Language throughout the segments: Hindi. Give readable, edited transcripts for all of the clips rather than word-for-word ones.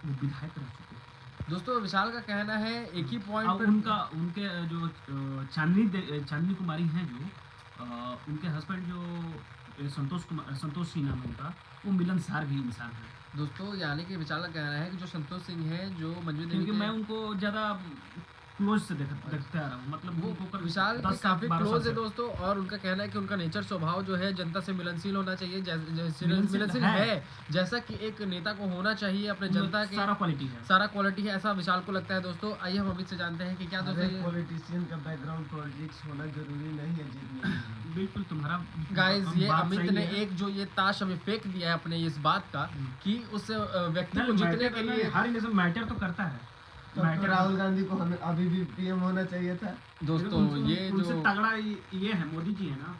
वो विधायक रह चुके हैं। दोस्तों विशाल का कहना है एक ही पॉइंट और उनके जो चांदनी कुमारी हैं जो उनके हस्बैंड जो संतोष सिन्हा में उनका, वो मिलनसार भी इंसान है दोस्तों। यानी कि विशाल का कहना है कि जो संतोष सिंह है, जो मंजू देवी क्योंकि मैं उनको ज़्यादा क्लोज से देखते आ रहा हूँ, मतलब वो विशाल के काफी क्लोज है दोस्तों। और उनका कहना है कि उनका नेचर स्वभाव जो है जनता से मिलनशील होना चाहिए, मिलनशील है जैसा कि एक नेता को होना चाहिए अपने जनता के। सारा क्वालिटी है ऐसा विशाल को लगता है दोस्तों। आइए हम अमित से जानते हैं कि क्या दोस्तों पॉलिटिशियन का बैकग्राउंड पॉलिटिक्स होना जरूरी नहीं है जीतने। बिल्कुल तुम्हारा गाइस, ये अमित ने एक जो ये ताश हमें फेंक दिया है अपने इस बात का कि उस व्यक्ति को जीतने के लिए हर इलेक्शन मैटर तो करता है। तो राहुल गांधी को हमें अभी भी पीएम होना चाहिए था दोस्तों। ये उनसे तगड़ा ये है, मोदी जी है ना,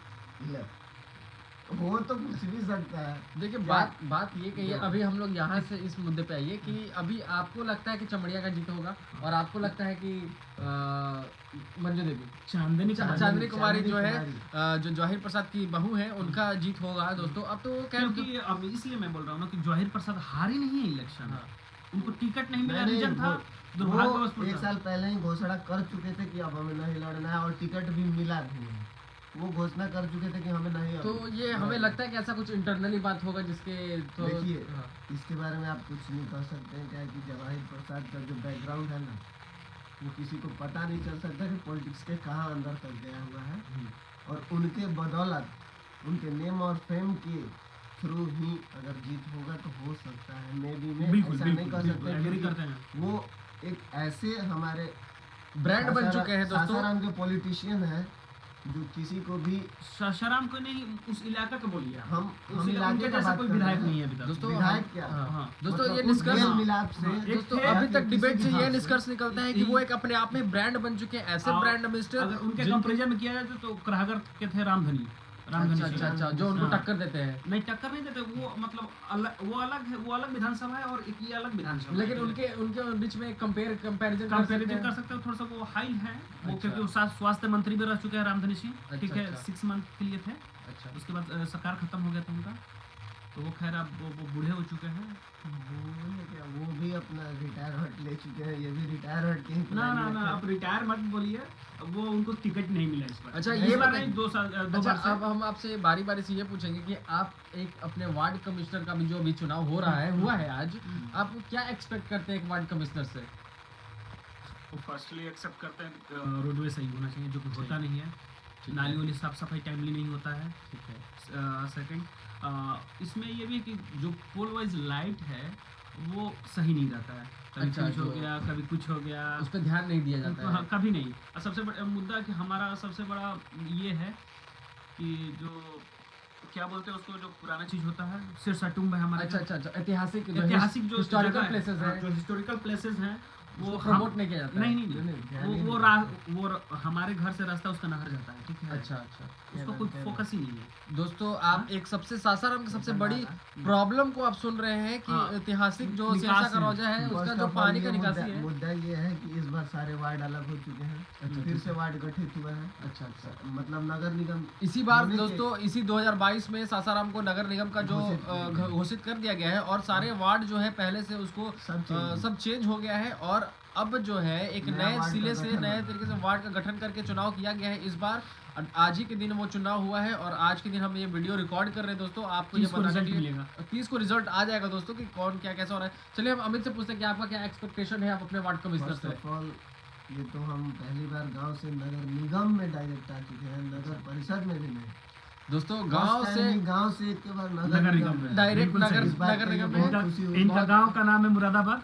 वो तो कुछ भी सकता है। देखिए बात ये कही है। अभी हम लोग यहाँ से इस मुद्दे पे आइए कि अभी आपको लगता है कि चमड़िया का जीत होगा और आपको लगता है कि मंजू देवी चांदनी कुमारी जो है जो जवाहिर प्रसाद की बहू है उनका जीत होगा दोस्तों। अब तो क्योंकि अब इसलिए मैं बोल रहा हूँ ना कि जवाहिर प्रसाद हारी नहीं है इलेक्शन, उनको टिकट नहीं मिला, रीजन था दुर्भाग्यवश। एक साल पहले ही घोषणा कर चुके थे कि अब हमें नहीं लड़ना है और टिकट भी मिला भी। वो घोषणा कर चुके थे कि हमें नहीं। तो ये हमें लगता है कि ऐसा कुछ इंटरनली बात होगा जिसके तो देखिए इसके बारे में आप कुछ नहीं कर सकते हैं। क्या है कि जवाहिर प्रसाद का जो बैकग्राउंड है ना, वो किसी को पता नहीं चल सकता कि पॉलिटिक्स के कहाँ अंदर तक गया हुआ है। और उनके बदौलत उनके नेम और फेम के थ्रू ही अगर जीत होगा तो हो सकता है। मे बी में ऐसा नहीं कर सकते। वो एक ऐसे हमारे ब्रांड बन चुके हैं दोस्तों। सासाराम के पॉलिटिशियन हैं जो किसी को भी सासाराम को नहीं, उस इलाका का बोलिए। हम इलाके जैसा कोई विधायक नहीं है अभी तक दोस्तों। विधायक क्या दोस्तों ये निष्कर्ष मिलाप से दोस्तों अभी तक डिबेट से ये निष्कर्ष निकलता है कि वो एक अपने आप में ब्रांड बन चुके हैं, ऐसे ब्रांड मिस्टर। अगर उनके कंपैरिजन में किया जाए तो कराहगर के थे रामधनी। अच्छा, जो उनको टक्कर देते हैं। नहीं, टक्कर नहीं देते, वो मतलब वो अलग है, वो अलग विधानसभा है और ये अलग विधानसभा। लेकिन उनके बीच में कंपैरिजन कर सकते हो। थोड़ा सा वो हाई है वो, क्योंकि वो स्वास्थ्य मंत्री भी रह चुके हैं रामधनी सिंह। ठीक है, 6 मंथ के लिए थे। अच्छा, उसके बाद सरकार खत्म हो गया था उनका, तो वो खैर अब वो बूढ़े हो चुके हैं। वो भी अपना रिटायर हट ले चुके हैं, ये भी रिटायर हट के ना अब रिटायर मत बोलिए, वो उनको टिकट नहीं मिला इस बार। अच्छा, ये बात नहीं 2 साल। अब हम आपसे बारी बारी से ये पूछेंगे कि आप एक अपने वार्ड कमिश्नर का भी जो अभी चुनाव हो रहा है हुआ है आज, आप क्या एक्सपेक्ट करते हैं एक वार्ड कमिश्नर से? वो फर्स्टली एक्सेप्ट करते हैं रोडवे सही होना चाहिए, जो कुछ होता नहीं है। नाली वाली साफ सफाई टाइमली नहीं होता है। ठीक है। सेकंड इसमें ये भी कि जो पोल वाइज लाइट है वो सही नहीं रहता है। कभी कुछ हो गया, कभी कुछ हो गया, उस पर ध्यान नहीं दिया जाता है। कभी नहीं। और सबसे बड़ा मुद्दा कि हमारा सबसे बड़ा ये है कि जो क्या बोलते हैं उसको, जो पुराना चीज होता है, सिरसा टूम्ब है हमारे। अच्छा, ऐतिहासिक जो हिस्टोरिकल प्लेसेस हैं, जो हिस्टोरिकल प्लेसेस हैं वो प्रमोट नहीं किया जाता है। नहीं, वो हमारे घर से रास्ता उसका नहर जाता है। ठीक है। अच्छा, उसको कोई फोकस ही नहीं है दोस्तों। आप एक सबसे सासाराम की सबसे बड़ी प्रॉब्लम को आप सुन रहे हैं कि ऐतिहासिक जो सिरसा का रोजा है उसका जो पानी का निकासी है। मुद्दा ये है कि इस बार सारे वार्ड अलग हो चुके हैं, फिर से वार्ड गठित हुए हैं। अच्छा, मतलब नगर निगम इसी बार दोस्तों, इसी 2022 में सासाराम को नगर निगम का जो घोषित कर दिया गया है और सारे वार्ड जो है पहले से उसको सब चेंज हो गया है। और अब जो है एक नए सिले से नए तरीके से वार्ड का गठन करके चुनाव किया गया है इस बार। आज ही के दिन वो चुनाव हुआ है और आज के दिन हम ये वीडियो रिकॉर्ड कर रहे हैं दोस्तों। आपको ये बताना चाहिए 30 को रिजल्ट आ जाएगा दोस्तों कि कौन क्या कैसा हो रहा है। चलिए हम अमित से पूछते हैं कि आपका क्या एक्सपेक्टेशन है आप अपने वार्ड कमिश्नर से? ये तो हम पहली बार गांव से नगर निगम में डायरेक्ट आ चुके हैं, नगर परिषद में भी नहीं दोस्तों। गांव से एक बार नगर निगम में डायरेक्ट नगर निगम में। इनका गांव का नाम है मुरादाबाद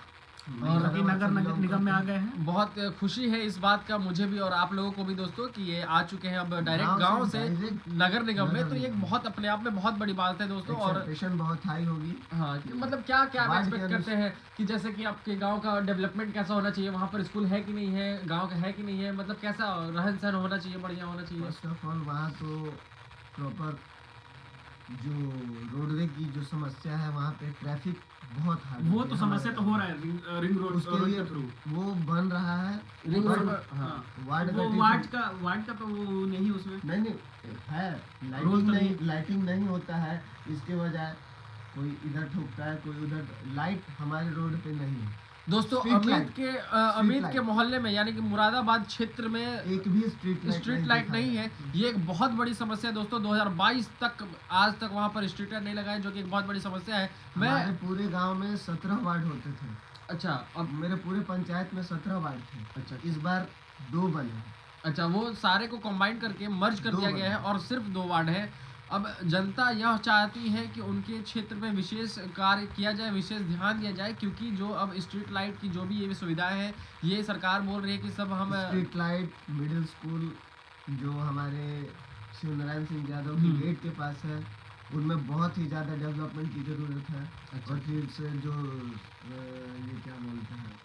और अभी नगर निगम में आ गए हैं। बहुत खुशी है इस बात का मुझे भी और आप लोगों को भी दोस्तों कि ये आ चुके हैं अब डायरेक्ट गांव से नगर निगम में। तो ये बहुत अपने आप में बहुत बड़ी बात है दोस्तों। और बहुत हाई होगी। हाँ, मतलब क्या एक्सपेक्ट करते हैं कि जैसे कि आपके गांव का डेवलपमेंट कैसा होना चाहिए, वहाँ पर स्कूल है कि नहीं है, गाँव का है कि नहीं है, मतलब कैसा रहन सहन होना चाहिए, बढ़िया होना चाहिए? फर्स्ट ऑफ ऑल वहाँ तो प्रॉपर जो रोडवे की जो समस्या है वहाँ पे ट्रैफिक बहुत हार्ड, वो तो समस्या तो हो रहा है रिंग रोड के थ्रू वो बन रहा है। रिंग रोड वार्ड का तो वो नहीं, उसमें नहीं है लाइटिंग नहीं होता है। इसके बजाय कोई इधर ठोकता है, कोई उधर। लाइट हमारे रोड पे नहीं है, दोस्तों Street अमित के light। मोहल्ले में यानी कि मुरादाबाद क्षेत्र में एक भी स्ट्रीट लाइट नहीं है। ये एक बहुत बड़ी समस्या है दोस्तों। 2022 तक आज तक वहाँ पर स्ट्रीट लाइट नहीं लगाए, जो कि एक बहुत बड़ी समस्या है। हमारे मैं पूरे गांव में 17 वार्ड होते थे। अच्छा अब मेरे पूरे पंचायत में 17 वार्ड थे। अच्छा इस बार 2 बने। अच्छा वो सारे को कंबाइन करके मर्ज कर दो दिया गया है और सिर्फ 2 वार्ड है। अब जनता यह चाहती है कि उनके क्षेत्र में विशेष कार्य किया जाए, विशेष ध्यान दिया जाए, क्योंकि जो अब स्ट्रीट लाइट की जो भी ये सुविधाएं हैं, ये सरकार बोल रही है कि सब हम स्ट्रीट लाइट, मिडिल स्कूल जो हमारे शिव नारायण सिंह यादव के गेट के पास है, उनमें बहुत ही ज़्यादा डेवलपमेंट की ज़रूरत है। अच्छा। और फिर से जो ये क्या बोलते हैं,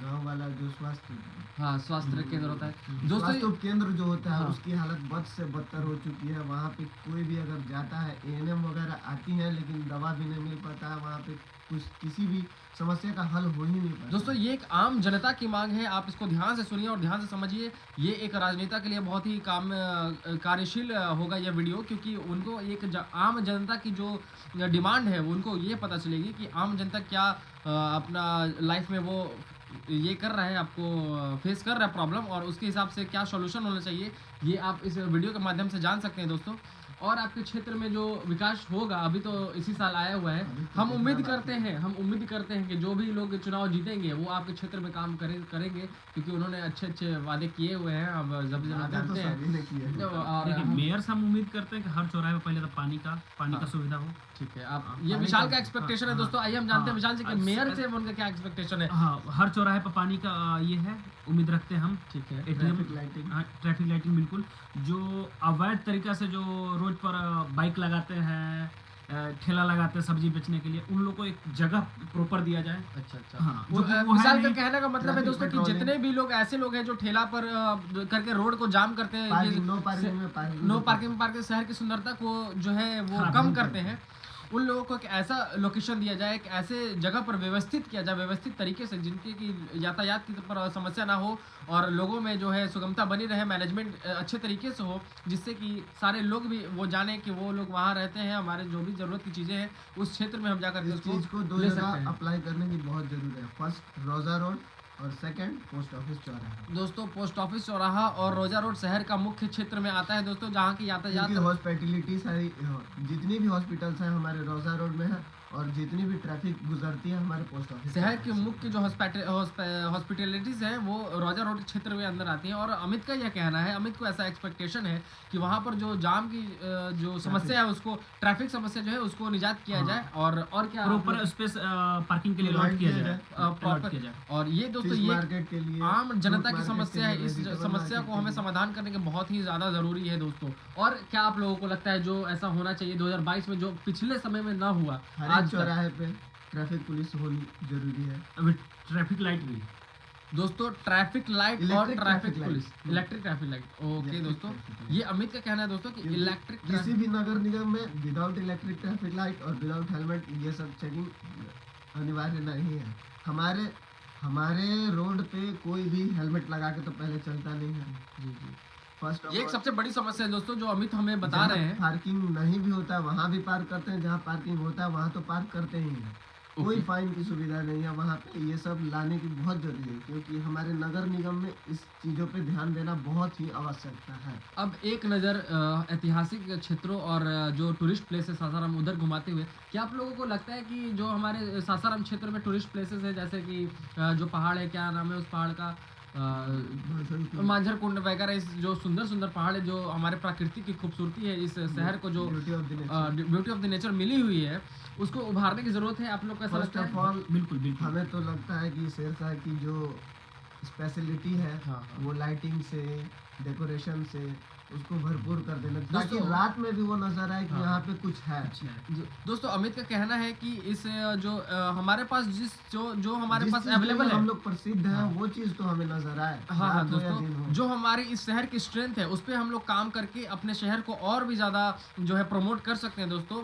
गांव वाला जो स्वास्थ्य हाँ स्वास्थ्य केंद्र होता है दोस्तों। स्वास्थ्य केंद्र जो होता है, हाँ। उसकी हालत बद से बदतर हो चुकी है। वहाँ पे कोई भी अगर जाता है, एएनएम वगैरह आती है, लेकिन दवा भी नहीं मिल पाता है वहाँ पे। कुछ किसी भी समस्या का हल हो ही नहीं पाता। दोस्तों ये एक आम जनता की मांग है, आप इसको ध्यान से सुनिए और ध्यान से समझिए। ये एक राजनेता के लिए बहुत ही कार्यशील होगा यह वीडियो, क्योंकि उनको आम जनता की जो डिमांड है उनको ये पता चलेगी कि आम जनता क्या अपना लाइफ में वो ये कर रहा है, आपको फेस कर रहा है प्रॉब्लम, और उसके हिसाब से क्या सॉल्यूशन होना चाहिए, ये आप इस वीडियो के माध्यम से जान सकते हैं दोस्तों। और आपके क्षेत्र में जो विकास होगा, अभी तो इसी साल आया हुआ है, हम उम्मीद करते हैं कि जो भी लोग चुनाव जीतेंगे वो आपके क्षेत्र में काम करेंगे, क्योंकि उन्होंने अच्छे वादे किए हुए हैं। अब जब जानते हैं देखिए, और मेयर से हम उम्मीद करते हैं कि हर चौराहे पे पहले तो पानी का सुविधा हो। ठीक है, आप ये विशाल का एक्सपेक्टेशन है दोस्तों। आइए हम जानते हैं विशाल से कि मेयर से उनका क्या एक्सपेक्टेशन है। हाँ, हर चौराहे पर पानी का ये है, उम्मीद रखते हैं हम। ठीक है, ट्रैफिक लाइटिंग। हाँ, ट्रैफिक लाइटिंग बिल्कुल। जो अवैध तरीका से जो रोड पर बाइक लगाते हैं, ठेला लगाते हैं सब्जी बेचने के लिए, उन लोगों को एक जगह प्रॉपर दिया जाए। अच्छा हाँ, वो जो कि वो विशाल है का नहीं। कहने का मतलब है ट्रैफिक दोस्तों कि पेट्रोलिंग। जितने भी लोग ऐसे लोग हैं जो ठेला पर करके रोड को जाम करते हैं, नो पार्किंग में पार्किंग नो पार्किंग शहर की सुंदरता को जो है वो हाँ, कम बिल्कुल। करते हैं, उन लोगों को एक ऐसा लोकेशन दिया जाए, एक ऐसे जगह पर व्यवस्थित किया जाए, व्यवस्थित तरीके से, जिनके की यातायात की पर समस्या ना हो और लोगों में जो है सुगमता बनी रहे, मैनेजमेंट अच्छे तरीके से हो, जिससे कि सारे लोग भी वो जाने कि वो लोग वहाँ रहते हैं, हमारे जो भी ज़रूरत की चीज़ें हैं उस क्षेत्र में हम जाकर इस चीज को 2 ले सकते जगह हैं। अप्लाई करने की बहुत जरूरत है। फर्स्ट रोजा रोड और सेकंड पोस्ट ऑफिस चौराहा। दोस्तों पोस्ट ऑफिस चौराहा और रोजा रोड शहर का मुख्य क्षेत्र में आता है दोस्तों, जहाँ की क्योंकि यातायात हॉस्पिटलिटी सारी जितनी भी हॉस्पिटल्स हैं हमारे रोजा रोड में है, और जितनी भी ट्रैफिक गुजरती है हमारे पोस्ट ऑफिस शहर के मुख्य जो हॉस्पिटलिटीज हैं वो रोजा रोड क्षेत्र में अंदर आती हैं। और अमित का यह कहना है, अमित को ऐसा एक्सपेक्टेशन है कि वहाँ पर जो जाम की जो समस्या है, उसको ट्रैफिक समस्या जो है उसको निजात किया हाँ। जाए, और क्या प्रॉपर स्पेस पार्किंग के लिए Allot अलॉट किया किया जाए। जाए। allot किया जाए। और ये दोस्तों फिश ये मार्केट के लिए, आम जनता fruit की market समस्या के है। लिए, इस vegetable समस्या market को के हमें लिए। समाधान करने के बहुत ही ज़्यादा ज़रूरी है दोस्तों। और क्या आप लोगों को लगता है जो ऐसा होना चाहिए 2022 में, जो पिछले समय में ना हुआ, हर आज एक तक? चौराहे पे ट्रैफिक पुलिस होनी जरूरी है। अभी ट्रैफिक लाइट भी। दोस्तों ट्रैफिक लाइट और Electric traffic traffic police, light। Electric traffic light. Okay Electric दोस्तों, traffic light। ये अमित का कहना है दोस्तों कि क्योंकि इलेक्ट्रिक किसी भी नगर निगम में विदाउट इलेक्ट्रिक ट्रैफिक लाइट और विदाउट हेलमेट ये सब चेकिंग अनिवार्य नहीं है। हमारे रोड पे कोई भी हेलमेट लगा के तो पहले चलता नहीं है। जी जी, फर्स्ट ये एक सबसे बड़ी समस्या है दोस्तों जो अमित हमें बता रहे हैं। पार्किंग नहीं भी होता है वहाँ भी पार्क करते हैं, जहाँ पार्किंग होता है वहाँ तो पार्क करते ही हैं। कोई Okay. फाइन की सुविधा नहीं है वहाँ पे। ये सब लाने की बहुत जरूरी है, क्योंकि हमारे नगर निगम में इस चीज़ों पे ध्यान देना बहुत ही आवश्यकता है। अब एक नज़र ऐतिहासिक क्षेत्रों और जो टूरिस्ट प्लेसेस सासाराम उधर घुमाते हुए, क्या आप लोगों को लगता है कि जो हमारे सासाराम क्षेत्र में टूरिस्ट प्लेसेस है, जैसे कि जो पहाड़ है, क्या नाम है उस पहाड़ का, मांझर कुंड वगैरह, इस जो सुंदर सुंदर पहाड़ है, जो हमारे प्राकृतिक की खूबसूरती है, इस शहर को जो ब्यूटी ऑफ द नेचर मिली हुई है, उसको उभारने की जरूरत है। आप लोग को ऐसा फर्स्ट लगता ऑफ है? ऑल बिल्कुल बिल्कुल। हमें तो लगता है कि शेरशाह की जो स्पेशलिटी है हाँ, हाँ। वो लाइटिंग से, डेकोरेशन से उसको भरपूर कर देना, ताकि दोस्तों- रात में भी वो नजर आए कि हाँ। यहाँ पे कुछ है। दोस्तों अमित का कहना है कि इस जो हमारे पास जो हमारे जिस पास चीज़ के लिए अवेलेबल है, हम लोग प्रसिद्ध हैं हाँ। वो चीज़ तो हमें नजर आए। हाँ रात हो या दिन दोस्तों, हो। जो हमारे इस शहर की स्ट्रेंथ है उस पर हम लोग काम करके अपने शहर को और भी ज़्यादा जो है प्रमोट कर सकते हैं दोस्तों।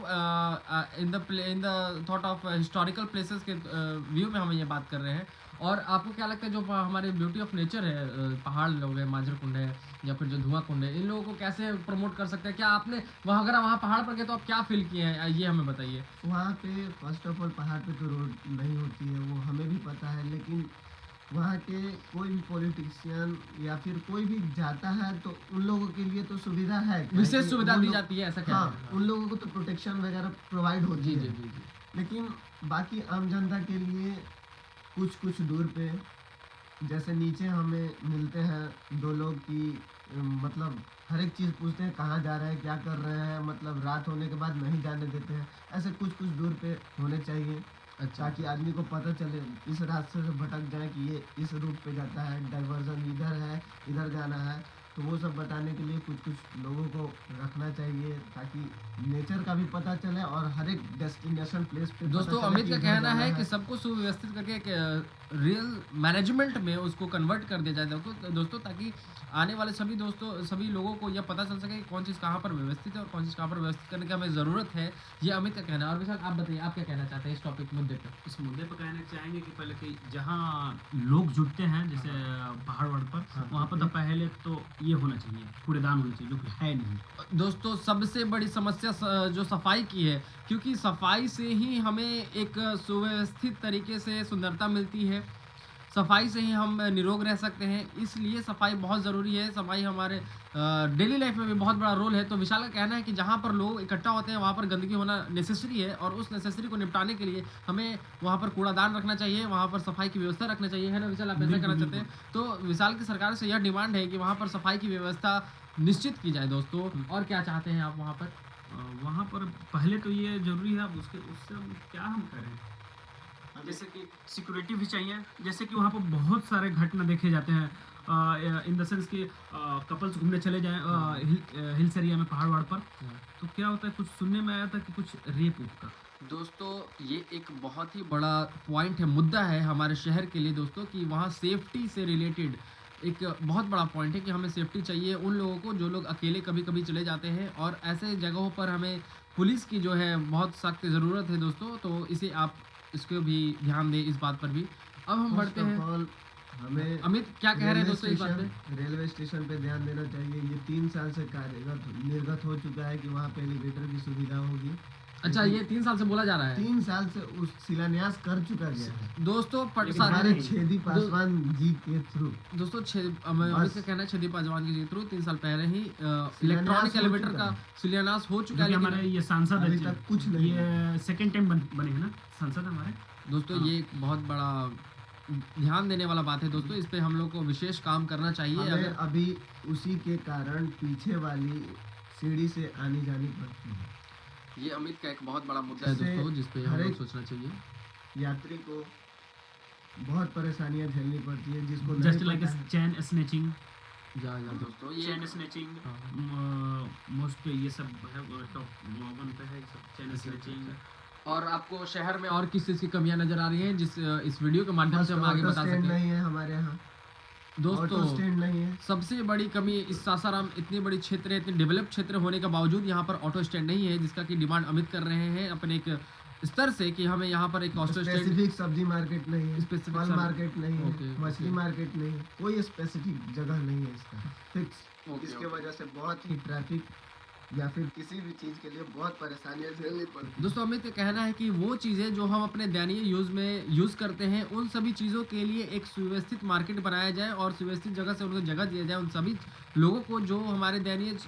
In the thought of historical places के व्यू में हम ये बात कर रहे हैं। और आपको क्या लगता है जो हमारे ब्यूटी ऑफ नेचर है, पहाड़ लोग हैं, मांझर कुंड है या फिर जो धुआं कुंड है, इन लोगों को कैसे प्रमोट कर सकते हैं? क्या आपने वहाँ, अगर वहाँ पहाड़ पर गए तो आप क्या फील किए हैं, ये हमें बताइए। वहाँ पे फर्स्ट ऑफ ऑल पहाड़ पे तो रोड नहीं होती है, वो हमें भी पता है, लेकिन वहाँ के कोई भी पॉलिटिशियन या फिर कोई भी जाता है तो उन लोगों के लिए तो सुविधा है, क्या है विशेष कि सुविधा वो दी लोग- जाती है, ऐसा क्या हाँ, है? उन लोगों को तो प्रोटेक्शन वगैरह प्रोवाइड होती जी है। जी जी जी। लेकिन बाकी आम जनता के लिए कुछ कुछ दूर पे, जैसे नीचे हमें मिलते हैं दो लोग की मतलब हर एक चीज़ पूछते हैं कहाँ जा रहे हैं, क्या कर रहे हैं, मतलब रात होने के बाद नहीं जाने देते हैं। ऐसे कुछ कुछ दूर पे होने चाहिए अच्छा, ताकि आदमी को पता चले, इस रास्ते से भटक जाए कि ये इस रूट पे जाता है, डाइवर्जन इधर है, इधर जाना है। तो वो सब बताने के लिए कुछ कुछ लोगों को रखना चाहिए ताकि नेचर का भी पता चले और हर एक डेस्टिनेशन प्लेस पे दोस्तों पता चले अमित कि का इधर कहना जाना है कि सबको सुव्यवस्थित करके एक रियल मैनेजमेंट में उसको कन्वर्ट कर दिया जाए दोस्तों, ताकि आने वाले सभी लोगों को यह पता चल सके कि कौन चीज़ कहाँ पर व्यवस्थित है और कौन चीज़ कहाँ पर व्यवस्थित करने की हमें ज़रूरत है। ये अमित का कहना है। और विशाल, आप बताइए, आप क्या कहना चाहते हैं इस टॉपिक मुद्दे पर? इस मुद्दे पर कहना चाहेंगे कि पहले कि जहाँ लोग जुटते हैं जैसे पहाड़ वहाड़ पर, वहाँ पर तो पहले तो ये होना चाहिए, कूड़ेदान होना चाहिए, जो कि है नहीं। दोस्तों सबसे बड़ी समस्या जो सफाई की है, क्योंकि सफाई से ही हमें एक सुव्यवस्थित तरीके से सुंदरता मिलती है, सफाई से ही हम निरोग रह सकते हैं, इसलिए सफाई बहुत ज़रूरी है। सफाई हमारे डेली लाइफ में भी बहुत बड़ा रोल है। तो विशाल का कहना है कि जहाँ पर लोग इकट्ठा होते हैं वहाँ पर गंदगी होना नेसेसरी है, और उस नेसेसरी को निपटाने के लिए हमें वहाँ पर कूड़ादान रखना चाहिए, वहाँ पर सफाई की व्यवस्था रखना चाहिए, है ना विशाल? आप ऐसा बिल्कुल, करना चाहते हैं? तो विशाल की सरकार से यह डिमांड है कि वहाँ पर सफाई की व्यवस्था निश्चित की जाए दोस्तों। और क्या चाहते हैं आप वहाँ पर? वहाँ पर पहले तो ये जरूरी है, अब उससे हम क्या हम करें, जैसे कि सिक्योरिटी भी चाहिए। जैसे कि वहाँ पर बहुत सारे घटना देखे जाते हैं, इन द सेंस कि कपल्स घूमने चले जाएं हिल्स एरिया में, पहाड़ वहाड़ पर, तो क्या होता है, कुछ सुनने में आया था कि कुछ रेप उप का। दोस्तों ये एक बहुत ही बड़ा पॉइंट है, मुद्दा है हमारे शहर के लिए दोस्तों, कि वहाँ सेफ्टी से रिलेटेड एक बहुत बड़ा पॉइंट है कि हमें सेफ्टी चाहिए उन लोगों को जो लोग अकेले कभी कभी चले जाते हैं, और ऐसे जगहों पर हमें पुलिस की जो है बहुत सख्त ज़रूरत है दोस्तों। तो इसे आप इसको भी ध्यान दें, इस बात पर भी। अब हम बढ़ते हैं। हमें अमित क्या कह रहे हैं दोस्तों इस बात पे? रेलवे स्टेशन पे ध्यान देना चाहिए। ये 3 साल से निर्गत हो चुका है कि वहाँ पे एलिवेटर की सुविधा होगी। अच्छा, ये 3 साल से बोला जा रहा है 3 साल से उस शिलान्यास कर चुका गया है दोस्तों। हमारे छेदी पासवान जी के थ्रू। दोस्तों अमित का कहना है छेदी पासवान के थ्रू 3 साल पहले ही इलेक्ट्रॉनिक हो एलिवेटर चुका का है। शिलान्यास हो चुका जो है, कि लेकिन हमारे ये सांसद अभी हैं, तक कुछ नहीं ये सेकंड टाइम बने हैं ना सांसद हमारे। दोस्तों ये एक बहुत बड़ा ध्यान देने वाला बात है दोस्तों, इस पे हम लोग को विशेष काम करना चाहिए। हमें अगर अभी उसी के कारण पीछे वाली सीढ़ी से आनी जानी पड़ती है। ये अमित का एक बहुत बड़ा मुद्दा है जिससे दोस्तों, जिस पे हम हर लोग एक सोचना चाहिए। यात्री को बहुत परेशानियां झेलनी पड़ती है, जिसको जस्ट नहीं लाइक पता है। चैन स्नैचिंग, या दोस्तों ये चैन स्नैचिंग मोस्ट ये सब है, टॉप 1 पे है, सब चैन स्नैचिंग। और आपको शहर में और किस चीज़ की कमियां नजर आ रही हैं जिस इस वीडियो के माध्यम से हम आगे ऑटो बता स्टैंड सकें? नहीं है हमारे यहाँ, ऑटो दोस्तों स्टैंड नहीं है। सबसे बड़ी कमी इस सासाराम इतनी बड़ी क्षेत्र है, इतनी डेवलप क्षेत्र होने के बावजूद यहाँ पर ऑटो स्टैंड नहीं है, जिसका की डिमांड अमित कर रहे हैं अपने एक स्तर से कि हमें यहाँ पर एक ऑटो स्टैंड। स्पेसिफिक सब्जी मार्केट नहीं है, Specific फल सब- मार्केट नहीं है, ओके, मछली ओके। मार्केट नहीं है, कोई स्पेसिफिक जगह नहीं है इसका फिक्स। ओके, इसके ओके। वजह से बहुत ही ट्रैफिक या फिर किसी भी चीज के लिए बहुत परेशानियां झेलनी पड़ती है। दोस्तों अमित का कहना है कि वो चीज़ें जो हम अपने दैनिक यूज़ में यूज़ करते हैं, उन सभी चीज़ों के लिए एक सुव्यवस्थित मार्केट बनाया जाए और सुव्यवस्थित जगह से उनको जगह दिया जाए। उन सभी लोगों को जो हमारे दैनिक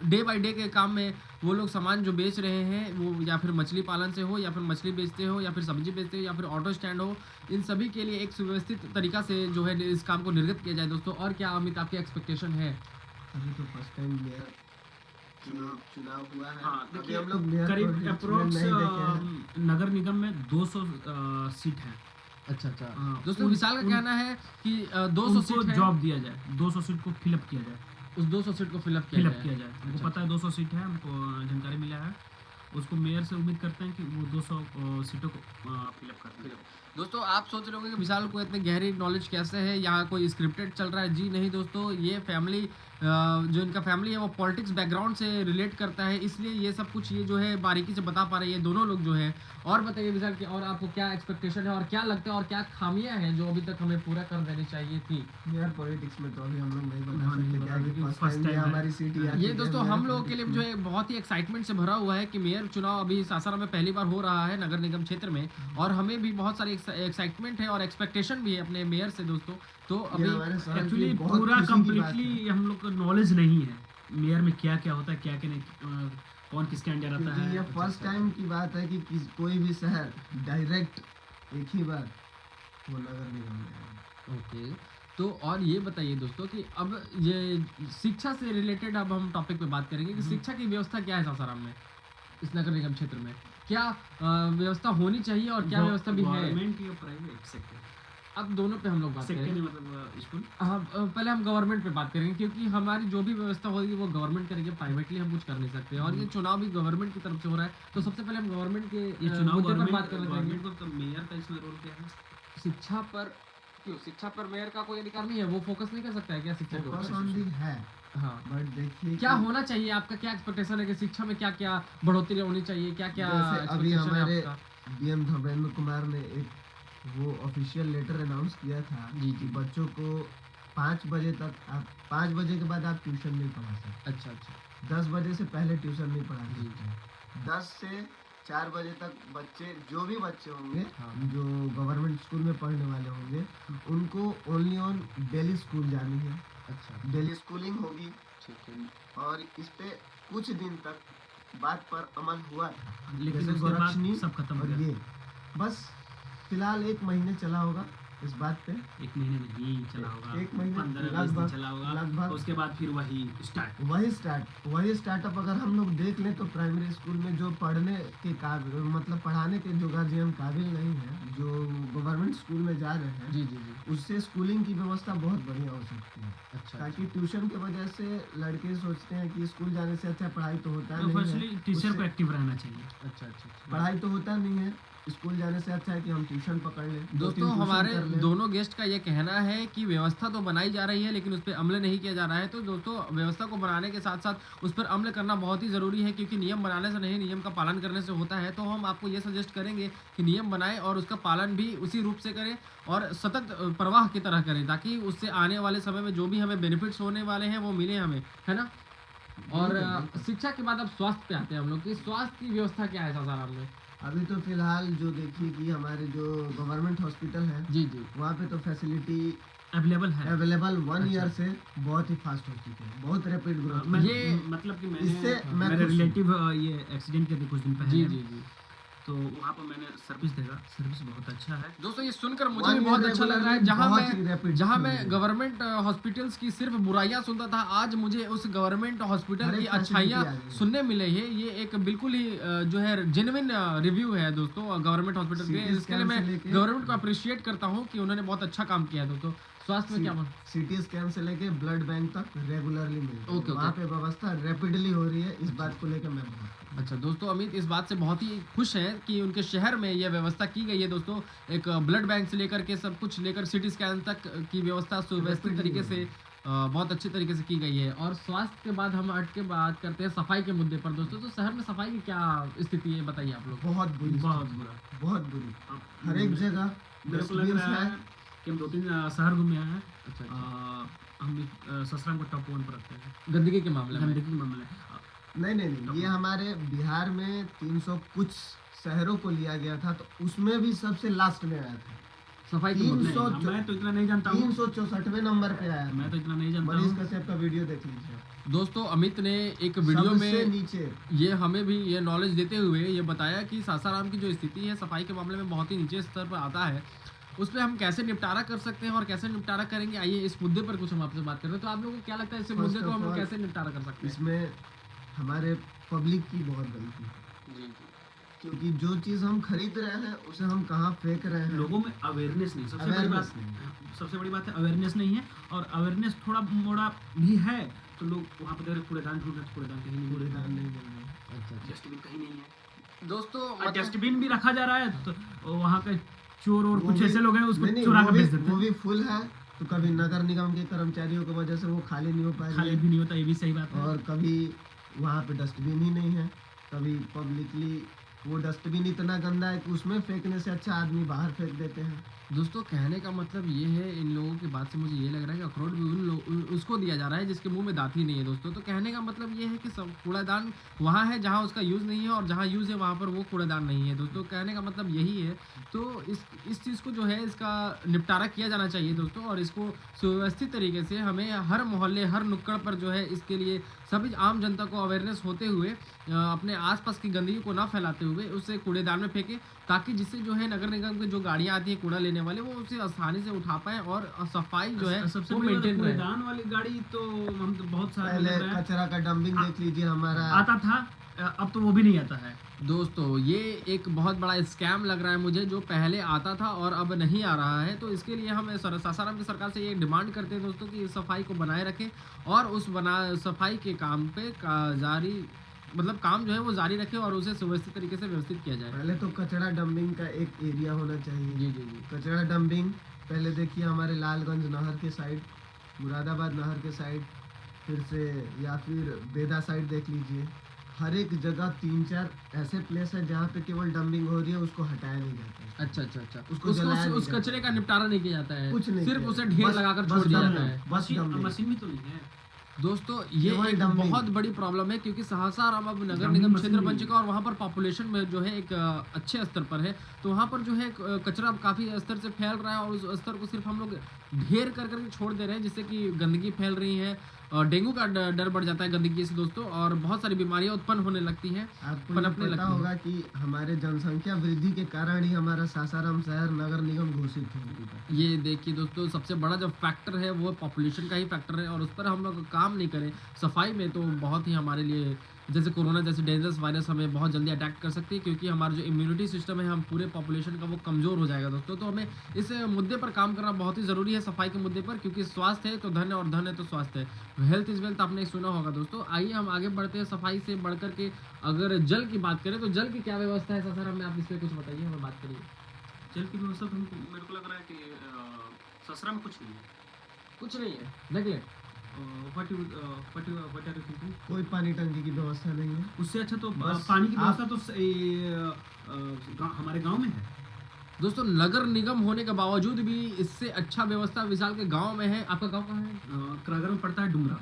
डे बाय डे के काम में वो लोग सामान जो बेच रहे हैं, वो या फिर मछली पालन से हो, या फिर मछली बेचते हो, या फिर सब्जी बेचते हो, या फिर ऑटो स्टैंड हो, इन सभी के लिए एक सुव्यवस्थित तरीका से जो है इस काम को निर्गत किया जाए दोस्तों। और क्या अमित आपकी एक्सपेक्टेशन है? अभी तो फर्स्ट टाइम मेयर चुनाव हुआ है। हाँ, अभी देखिए हम लोग मेयर करीब को अप्रोक्स नहीं देखे हैं। नगर निगम में 200 सीट है। अच्छा अच्छा हाँ, दोस्तों विशाल का कहना है कि 200 उनको सीट है, जॉब दिया जाए, 200 सीट को फिलअप किया जाए, उस 200 सीट को फिलअप किया फिलअप जाए। किया जाए। हमको अच्छा। पता है 200 सीट है, हमको जानकारी मिला है। उसको मेयर से उम्मीद करते हैं कि वो 200 सीटों को फिलअप कर दें। दोस्तों आप सोच रहे होंगे कि विशाल को इतनी गहरी नॉलेज कैसे है, यहाँ कोई स्क्रिप्टेड चल रहा है? जी नहीं दोस्तों, ये फैमिली जो इनका फैमिली है वो पॉलिटिक्स बैकग्राउंड से रिलेट करता है, इसलिए ये सब कुछ ये जो है बारीकी से बता पा रहे हैं ये दोनों लोग जो है। और बताइए विशाल कि और आपको क्या एक्सपेक्टेशन है और क्या लगता है और क्या खामियां हैं जो अभी तक हमें पूरा कर देनी चाहिए थी? यार पॉलिटिक्स में तो अभी हम लोग नहीं बता हाँ, नहीं सकते, बता क्या है कि सकते, फर्स्ट first टाइम time है। हमारी सीट ही आती ये है दोस्तों मेयर हम लोगों के लिए politics जो में। है बहुत ही एक्साइटमेंट से भरा हुआ है कि मेयर चुनाव अभी सासाराम में पहली बार हो रहा है नगर निगम क्षेत्र में, और हमें भी बहुत सारी एक्साइटमेंट है और एक्सपेक्टेशन भी है अपने मेयर से दोस्तों। तो ये अभी हमारे शहर की एक्चुअली बहुत पूरा खुशी की बात है। कम्प्लीटली हम लोग को नॉलेज नहीं है मेयर में क्या क्या होता है, क्या क्या नहीं, कौन किसके अंडर आता क्योंकि है। ये फर्स्ट टाइम की बात है कि कोई भी शहर डायरेक्ट एक ही बार वो नगर निगम में आए। ओके, तो और ये बताइए दोस्तों कि अब ये शिक्षा से रिलेटेड अब हम टॉपिक पे बात करेंगे कि शिक्षा की व्यवस्था क्या है सासाराम में, इस नगर निगम क्षेत्र में क्या व्यवस्था होनी चाहिए और क्या व्यवस्था भी है? गवर्नमेंट या प्राइवेट सेक्टर? अब दोनों पे हम लोग बात सेक्टर करेंगे। मतलब स्कूल। हाँ, पहले हम गवर्नमेंट पे बात करेंगे क्योंकि हमारी जो भी व्यवस्था होगी वो गवर्नमेंट करेंगे, प्राइवेटली हम कुछ कर नहीं सकते, और ये चुनाव भी गवर्नमेंट की तरफ से हो रहा है, तो सबसे पहले हम गवर्नमेंट के ये चुनाव मुद्दे पर गवर्नमेंट बात करना चाहेंगे। गवर्नमेंट को तो मेयर का इसमें रोल क्या है? शिक्षा पर क्यों, शिक्षा पर मेयर का कोई अधिकार नहीं है? वो फोकस नहीं कर सकता है क्या शिक्षा के फोकस ऊपर? ऑन दी है, हाँ, बट देखिए क्या कि होना चाहिए, आपका क्या एक्सपेक्टेशन है कि शिक्षा में क्या क्या बढ़ोतरी होनी चाहिए, क्या क्या जैसे अभी expectation है हमारे आपका? डीएम धर्मेंद्र कुमार ने एक वो ऑफिशियल लेटर अनाउंस किया था जी, कि जी। बच्चों को 5 बजे तक 5 बजे के बाद आप ट्यूशन नहीं पढ़ा सकते, अच्छा अच्छा, 10 बजे से पहले ट्यूशन नहीं पढ़ा जी, सकते, 10 से 4 बजे तक बच्चे जो भी बच्चे होंगे हाँ। जो गवर्नमेंट स्कूल में पढ़ने वाले होंगे उनको ओनली ऑन डेली स्कूल जानी है, अच्छा डेली स्कूलिंग होगी। ठीक है। और इस पे कुछ दिन तक बात पर अमल हुआ था, लेकिन जैसे उसके बाद गोरक्षनी सब खत्म हो और गया। ये बस फिलहाल 1 महीने चला होगा इस बात पे, 1 महीने नहीं चला होगा, एक महीने 15-20 दिन लगभग- चला होगा, लगभग। उसके बाद फिर वही स्टार्ट। वही स्टार्टअप अगर हम लोग देख लें तो प्राइमरी स्कूल में जो पढ़ने के काबिल मतलब पढ़ाने के जो गार्जियन काबिल नहीं है, जो गवर्नमेंट स्कूल में जा रहे हैं, जी जी जी, उससे स्कूलिंग की व्यवस्था बहुत बढ़िया हो सकती है। अच्छा ताकि ट्यूशन की वजह से लड़के सोचते हैं कि स्कूल जाने से अच्छा पढ़ाई तो होता तो नहीं फर्स्टली है, टीचर को उससे एक्टिव रहना चाहिए। अच्छा अच्छा अच्छा। पढ़ाई तो होता नहीं है, स्कूल जाने से अच्छा है कि हम ट्यूशन पकड़ लें, 2-3 दोस्तों ट्यूशन हमारे कर लें। दोनों गेस्ट का ये कहना है कि व्यवस्था तो बनाई जा रही है लेकिन उस पर अमल नहीं किया जा रहा है। तो दोस्तों व्यवस्था को बनाने के साथ साथ उस पर अमल करना बहुत ही ज़रूरी है, क्योंकि नियम बनाने से नहीं, नियम का पालन करने से होता है। तो हम आपको ये सजेस्ट करेंगे कि नियम बनाएं और उसका पालन भी उसी रूप से करें और सतत प्रवाह की तरह करें, ताकि उससे आने वाले समय में जो भी हमें बेनिफिट्स होने वाले हैं वो मिले हमें, है ना। और शिक्षा के बाद अब स्वास्थ्य पे आते हैं हम लोग कि स्वास्थ्य की व्यवस्था क्या है सासाराम में? अभी तो फिलहाल जो देखिए कि हमारे जो गवर्नमेंट हॉस्पिटल है जी जी, वहाँ पे तो फैसिलिटी अवेलेबल है। अवेलेबल 1 अच्छा। ईयर से बहुत ही फास्ट हो चुके हैं, बहुत रैपिड ग्रोथ। मैं ये- मतलब कि इससे मैं मेरे खुश हूँ। रिलेटिव ये एक्सीडेंट किए थे कुछ दिन पहले, जी जी जी। तो वहाँ पर मैंने सर्विस देखा, सर्विस बहुत अच्छा है। दोस्तों ये सुनकर मुझे One भी year बहुत अच्छा लग रहा है। regularly जहाँ बहुत ही मैं rapid जहाँ खुल मैं गया। गवर्नमेंट हॉस्पिटल्स की सिर्फ बुराइयां सुनता था, आज मुझे उस गवर्नमेंट हॉस्पिटल हर की एक facility अच्छाइयाँ आ गई है। सुनने मिले हैं। ये एक बिल्कुल ही जो है जेन्युइन रिव्यू है दोस्तों गवर्नमेंट हॉस्पिटल के। CT इसके लिए scan मैं से लेके- गवर्नमेंट को अप्रिशिएट करता हूँ कि उन्होंने बहुत अच्छा काम किया है दोस्तों। स्वास्थ्य में क्या बोल सिटी स्कैन से लेके ब्लड बैंक तक रेगुलरली मिलता है, ओके, वहाँ पे व्यवस्था रैपिडली हो रही है। इस बात को लेकर मैं बहुत अच्छा दोस्तों, अमित इस बात से बहुत ही खुश हैं कि उनके शहर में यह व्यवस्था की गई है दोस्तों। एक ब्लड बैंक से लेकर के सब कुछ लेकर सिटी स्कैन तक की व्यवस्था सुव्यवस्थित तरीके से बहुत अच्छे तरीके से की गई है। और स्वास्थ्य के बाद हम हट के बात करते हैं सफाई के मुद्दे पर दोस्तों। तो शहर में सफाई की क्या स्थिति है बताइए आप लोग। बहुत बुरी बहुत स्थिति, बुरा। बहुत बुरी। अब हर एक जगह मेरे को लग डस्टबिन्स रहा है हैं। कि हम 2-3 शहर घूमे हैं। अच्छा हम भी ससुराल को टॉप 1 पर रखते हैं गंदगी के मामले में। गंदगी के मामले। नहीं, ये हमारे बिहार में 300 कुछ शहरों को लिया गया था, तो उसमें भी सबसे लास्ट में आया था। सफाई के तीन मुद्दे सौ- नहीं, मैं तो इतना नहीं जानता हूँ, 364वें नंबर पे आया मैं था। तो इतना नहीं जानता मनीष हूँ। कश्यप का वीडियो देख लीजिए, दोस्तों अमित ने एक वीडियो सबसे में नीचे। ये हमें भी ये नॉलेज देते हुए ये बताया कि सासाराम की जो स्थिति है सफाई के मामले में बहुत ही नीचे स्तर पर आता है। उस पर हम कैसे निपटारा कर सकते हैं और कैसे निपटारा करेंगे, आइए इस मुद्दे पर कुछ हम आपसे बात करें। तो आप लोगों को क्या लगता है इस First मुद्दे को of हम all, कैसे निपटारा कर सकते हैं? इसमें हमारे पब्लिक की बहुत गलती है, जी क्योंकि जो चीज़ हम खरीद रहे हैं उसे हम कहाँ फेंक रहे हैं। लोगों में अवेयरनेस नहीं, सबसे बड़ी Awareness बात, सबसे बड़ी बात है अवेयरनेस नहीं है। और अवेयरनेस थोड़ा मोड़ा भी है तो लोग वहाँ पर कूड़ेदान ढूंढ रहे, कूड़ेदान कहीं नहीं, कूड़ेदान नहीं मिल रहे। अच्छा अच्छा। डस्टबिन कहीं नहीं है। दोस्तों डस्टबिन भी रखा जा रहा है, तो वहाँ के चोर और वो कुछ भी- ऐसे लोग हैं उसको नहीं, चुरा वो कर भी- बेच देते वो हैं। भी फुल है, तो कभी नगर निगम के कर्मचारियों की वजह से वो खाली नहीं हो खाली पाएंगे, भी नहीं होता, ये भी सही बात है। और कभी वहाँ पे डस्टबिन ही नहीं है, कभी पब्लिकली वो डस्टबिन इतना गंदा है कि उसमें फेंकने से अच्छा आदमी बाहर फेंक देते हैं। दोस्तों कहने का मतलब ये है, इन लोगों की बात से मुझे ये लग रहा है कि अखरोट भी उसको दिया जा रहा है जिसके मुंह में दांत ही नहीं है दोस्तों। तो कहने का मतलब ये है कि सब कूड़ादान वहाँ है जहाँ उसका यूज़ नहीं है, और जहाँ यूज़ है वहाँ पर वो कूड़ादान नहीं है दोस्तों। कहने का मतलब यही है। तो इस चीज़ को जो है इसका निपटारा किया जाना चाहिए दोस्तों, और इसको सुव्यवस्थित तरीके से हमें हर मोहल्ले हर नुक्कड़ पर जो है इसके लिए सभी आम जनता को अवेयरनेस होते हुए अपने आसपास की गंदगी को ना फैलाते हुए उसे कूड़ेदान में फेंके, ताकि जिससे जो है नगर निगम की जो गाड़ियाँ आती हैं कूड़ा लेने वाले, वो उसे आसानी से उठा पाए और सफाई जो है सबसे वो बड़ी बात, मेंटेन रहे। कूड़ेदान वाली गाड़ी तो हम तो बहुत सारे पहले देख रहे हैं, कचरा का डंपिंग देख लीजिए हमारा, आता था, अब तो वो भी नहीं आता है। दोस्तों ये एक बहुत बड़ा स्कैम लग रहा है मुझे, जो पहले आता था और अब नहीं आ रहा है। तो इसके लिए हम सासाराम की सरकार से ये डिमांड करते हैं दोस्तों कि इस सफाई को बनाए रखें, और उस सफाई के काम पे जारी मतलब काम जो है वो जारी रखें, और उसे सुव्यवस्थित तरीके से व्यवस्थित किया जाए। पहले तो कचरा डंपिंग का एक एरिया होना चाहिए। जी जी जी। कचरा डंपिंग पहले देखिए हमारे लालगंज नहर के साइड, मुरादाबाद नहर के साइड, फिर से या फिर बेदा साइड देख लीजिए, हर एक जगह 3-4 ऐसे प्लेस है जहाँ पे केवल डंपिंग हो रही है, उसको हटाया नहीं जाता है। अच्छा अच्छा अच्छा। उसको जलाया नहीं उस जाता। कचरे का निपटारा नहीं किया जाता है, कुछ नहीं सिर्फ किया उसे जाता। ढेर बस- लगाकर बस छोड़ दिया डंपिंग, जाता है। बस डंपिंग। मशीन भी तो नहीं है। दोस्तों ये केवल एक डंपिंग। बहुत बड़ी प्रॉब्लम है, क्योंकि सासाराम अब नगर डंपिंग निगम मशीन क्षेत्र नहीं बन है। चुका है, और वहाँ पर पॉपुलेशन में जो है एक अच्छे स्तर पर है। तो वहाँ पर जो है कचरा अब काफ़ी स्तर से फैल रहा है, और उस स्तर को सिर्फ हम लोग ढेर कर करके छोड़ दे रहे हैं, जिससे कि गंदगी फैल रही है, और डेंगू का डर बढ़ जाता है गंदगी से दोस्तों, और बहुत सारी बीमारियाँ उत्पन्न होने लगती हैं, आपको पनपने ये पता लगती हैं। होगा कि हमारे जनसंख्या वृद्धि के कारण ही हमारा सासाराम शहर नगर निगम घोषित हो चुका है। ये देखिए दोस्तों, सबसे बड़ा जो फैक्टर है वो पॉपुलेशन का ही फैक्टर है, और उस पर हम लोग काम नहीं करें सफाई में, तो बहुत ही हमारे लिए, जैसे कोरोना जैसे डेंजरस वायरस हमें बहुत जल्दी अटैक कर सकती है, क्योंकि हमारा जो इम्यूनिटी सिस्टम है हम पूरे पॉपुलेशन का वो कमज़ोर हो जाएगा दोस्तों। तो हमें इस मुद्दे पर काम करना बहुत ही ज़रूरी है, सफाई के मुद्दे पर, क्योंकि स्वास्थ्य है तो धन है, और धन है तो स्वास्थ्य है। हेल्थ इज़ वेल्थ आपने सुना होगा दोस्तों। आइए हम आगे बढ़ते हैं सफाई से बढ़ करके। अगर जल की बात करें तो जल की क्या व्यवस्था है सर, हमें आप इस पर कुछ बताइए, हमें बात करिए। जल की व्यवस्था तो मेरे को लग रहा है कि ससरा में कुछ नहीं है। कुछ नहीं है, neglect. What are you thinking? कोई पानी टंकी की व्यवस्था नहीं है। उससे अच्छा तो बस पानी की आप- व्यवस्था तो हमारे गांव में है। दोस्तों नगर निगम होने के बावजूद भी इससे अच्छा व्यवस्था विशाल के गांव में है। आपका गांव कहाँ है? करागर में पड़ता है डुमरा।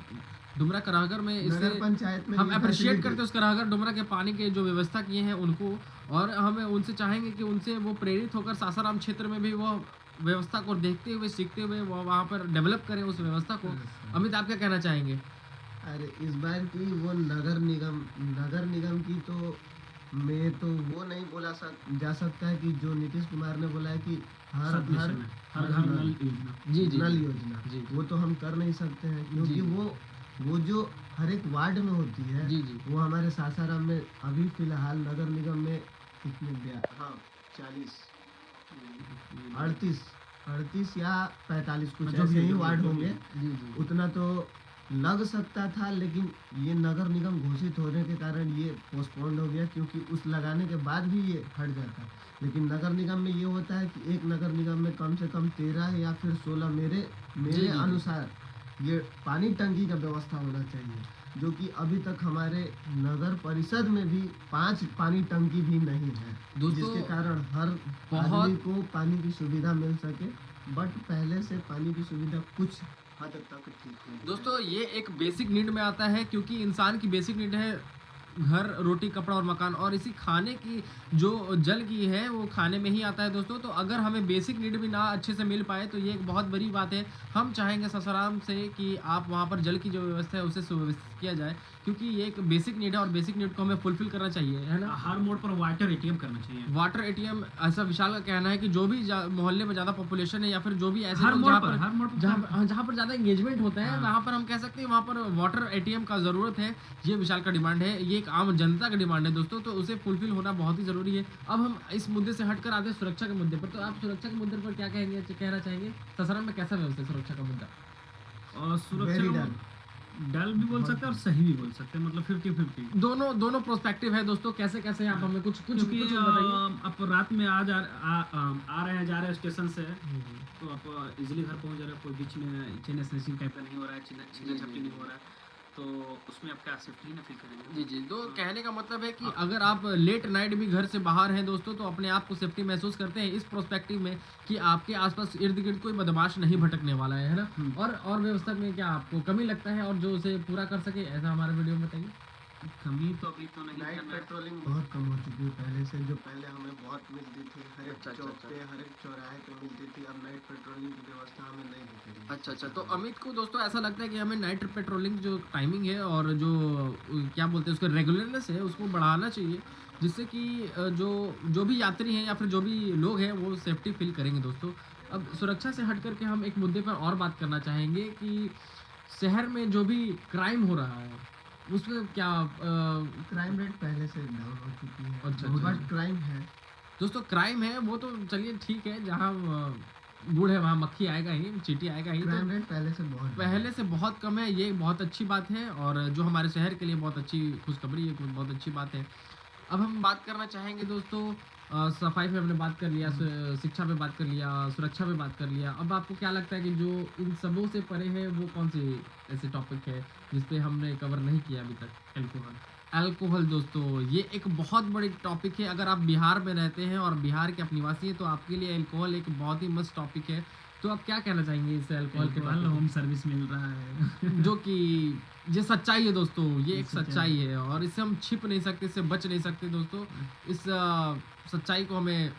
डुमरा कराहगर में। इससे नगर पंचायत में हम ये अप्रिशिएट facility- करते हैं उस कराहगर डुमरा के पानी के जो व्यवस्था किए हैं उनको, और हमें उनसे चाहेंगे कि उनसे वो प्रेरित होकर सासाराम क्षेत्र में भी वो व्यवस्था को देखते हुए सीखते हुए वो वहाँ पर डेवलप करें उस व्यवस्था को। अमित आप क्या कहना चाहेंगे? अरे इस बार की वो नगर निगम की तो मैं तो वो नहीं बोला जा सकता है कि जो नीतीश कुमार ने बोला है कि हर सब घर मिशन है, हर घर नल योजना। जी जी नल जी। योजना, जी। वो तो हम कर नहीं सकते हैं, क्योंकि जी। वो जो हर एक वार्ड में होती है, जी जी। वो हमारे सासाराम में अभी फिलहाल नगर निगम में कितने 40 38 या 45 कुछ जो भी ऐसे है, ही जो भी वार्ड है, जो होंगे। भी जी जी। उतना तो लग सकता था, लेकिन ये नगर निगम घोषित होने के कारण ये पोस्टपोन्ड हो गया, क्योंकि उस लगाने के बाद भी ये हट जाता। लेकिन नगर निगम में ये होता है कि एक नगर निगम में कम से कम 13 या फिर 16 मेरे जी। अनुसार ये पानी टंकी का व्यवस्था होना चाहिए, जो कि अभी तक हमारे नगर परिषद में भी 5 पानी टंकी भी नहीं है, दोस्तों, जिसके कारण हर बहुत- आदमी को पानी की सुविधा मिल सके। बट पहले से पानी की सुविधा कुछ हद तक ठीक है। दोस्तों ये एक बेसिक नीड में आता है, क्योंकि इंसान की बेसिक नीड है घर, रोटी, कपड़ा और मकान, और इसी खाने की जो जल की है वो खाने में ही आता है दोस्तों। तो अगर हमें बेसिक नीड भी ना अच्छे से मिल पाए तो ये एक बहुत बड़ी बात है। हम चाहेंगे सासाराम से कि आप वहाँ पर जल की जो व्यवस्था है उसे सुव्यवस्थित किया जाए, क्योंकि ये एक बेसिक नीड है, और बेसिक नीड को हमें फुलफिल करना चाहिए, है ना। हर मोड़ पर वाटर एटीएम करना चाहिए। वाटर एटीएम, ऐसा विशाल का कहना है कि जो भी मोहल्ले में ज़्यादा पॉपुलेशन है, या फिर जो भी ऐसे हर लोग मोड़ जहाँ पर पर जहाँ पर ज़्यादा एंगेजमेंट होता है, हाँ। वहाँ पर हम कह सकते हैं वहाँ पर वाटर एटीएम का ज़रूरत है। ये विशाल का डिमांड है, ये एक आम जनता का डिमांड है दोस्तों, तो उसे फुलफिल होना बहुत ही ज़रूरी है। अब हम इस मुद्दे से हटकर आते हैं सुरक्षा के मुद्दे पर। तो आप सुरक्षा के मुद्दे पर क्या कहना चाहेंगे? सासाराम में कैसा व्यवस्था है सुरक्षा का मुद्दा? और सुरक्षा वेरी का डन। डल भी बोल सकते हैं और सही भी बोल सकते हैं, मतलब 50-50। दोनों प्रोस्पेक्टिव है दोस्तों। कैसे कैसे आप हमें कुछ क्योंकि बताइए। आप रात में आ रहे हैं, जा रहे हैं स्टेशन से, तो आप इजीली घर पहुंच जा रहे हैं, कोई बीच में चेन स्नैचिंग टाइप का नहीं हो रहा है, छीना झपटी नहीं हो रहा है, तो उसमें आप क्या सेफ्टी ना फील करेंगे। जी जी, तो कहने का मतलब है कि अगर आप लेट नाइट भी घर से बाहर हैं दोस्तों, तो अपने आप को सेफ्टी महसूस करते हैं इस प्रोस्पेक्टिव में कि आपके आसपास इर्द गिर्द कोई बदमाश नहीं भटकने वाला है ना। और व्यवस्था में क्या आपको कमी लगता है और जो उसे पूरा कर सके, ऐसा हमारे वीडियो में बताइए। कमी तो अभी तो नहीं नाइट करना है। पेट्रोलिंग बहुत कम हो चुकी है पहले से, जो पहले हमें बहुत मिलती थी, हर एक अच्छा, चौक अच्छा। पे, हर एक चौराहे पे मिलती थी। अब नाइट पेट्रोलिंग की व्यवस्था हमें नहीं दिख रही है। अच्छा, तो अमित को दोस्तों ऐसा लगता है कि हमें नाइट पेट्रोलिंग जो टाइमिंग है और जो क्या बोलते हैं उसका रेगुलरनेस है, उसको बढ़ाना चाहिए, जिससे कि जो भी यात्री हैं या फिर जो भी लोग हैं वो सेफ्टी फील करेंगे दोस्तों। अब सुरक्षा से हट करके हम एक मुद्दे पर और बात करना चाहेंगे कि शहर में जो भी क्राइम हो रहा है उसमें क्या क्राइम रेट पहले से डाउन हो चुकी है। अच्छा, बट क्राइम है। दोस्तों क्राइम है वो तो चलिए ठीक है, जहाँ गुड़ है वहाँ मक्खी आएगा ही, चींटी आएगा ही। क्राइम तो रेट पहले से बहुत कम है, ये बहुत अच्छी बात है और जो हमारे शहर के लिए बहुत अच्छी खुशखबरी है, बहुत अच्छी बात है। अब हम बात करना चाहेंगे दोस्तों, सफाई पे हमने बात कर लिया, शिक्षा पे बात कर लिया, सुरक्षा पे बात कर लिया। अब आपको क्या लगता है कि जो इन सबों से परे है वो कौन से ऐसे टॉपिक है जिसपे हमने कवर नहीं किया अभी तक? अल्कोहल दोस्तों, ये एक बहुत बड़ी टॉपिक है। अगर आप बिहार में रहते हैं और बिहार के आप निवासी हैं तो आपके लिए अल्कोहल एक बहुत ही मस्त टॉपिक है। तो आप क्या कहना चाहेंगे इस अल्कोहल के बारे में? होम सर्विस मिल रहा है जो कि ये सच्चाई है दोस्तों, ये एक सच्चाई है और इससे हम छिप नहीं सकते, इससे बच नहीं सकते दोस्तों। इस सच्चाई को हमें